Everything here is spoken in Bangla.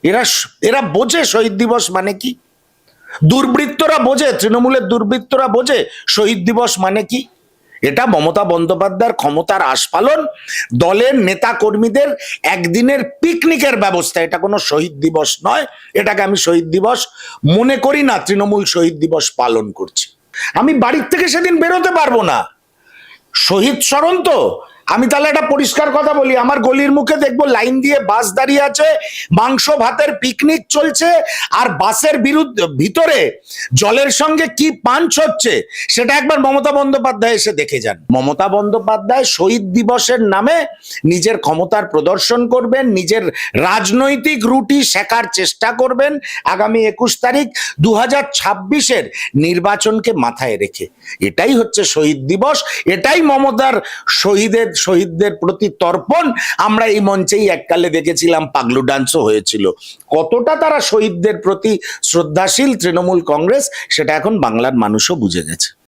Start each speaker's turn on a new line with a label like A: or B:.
A: এরা এরা বোঝে শহীদ দিবস মানে কি? দুর্বৃত্তরা বোঝে, তৃণমূলের দুর্বৃত্তরা বোঝে শহীদ দিবস মানে কি? এটা মমতা বন্দ্যোপাধ্যায়ের ক্ষমতার আস্ফালন, দলের নেতা কর্মীদের একদিনের পিকনিকের ব্যবস্থা। এটা কোনো শহীদ দিবস নয়, এটাকে আমি শহীদ দিবস মনে করি না। তৃণমূল শহীদ দিবস পালন করছে। আমি বাড়ির থেকে সেদিন বেরোতে পারবো না, শহীদ স্মরণ তো। আমি তাহলে একটা পরিষ্কার কথা বলি, আমার গলির মুখে দেখবো লাইন দিয়ে বাস দাঁড়িয়ে আছে, মাংস ভাতের পিকনিক চলছে, আর বাসের ভিতরে জলের সঙ্গে কি পাঞ্চ হচ্ছে সেটা একবার মমতা বন্দ্যোপাধ্যায় এসে দেখে যান। মমতা বন্দ্যোপাধ্যায় শহীদ দিবসের নামে নিজের ক্ষমতার প্রদর্শন করবেন, নিজের রাজনৈতিক রুটি শেখার চেষ্টা করবেন আগামী 21 তারিখ 2026-এর নির্বাচনকে মাথায় রেখে। এটাই হচ্ছে শহীদ দিবস, এটাই মমতার শহীদদের প্রতি তর্পণ। আমরা এই মঞ্চেই এককালে দেখেছিলাম, পাগলু ডান্সও হয়েছিল। কতটা তারা শহীদদের প্রতি শ্রদ্ধাশীল তৃণমূল কংগ্রেস, সেটা এখন বাংলার মানুষও বুঝে গেছে।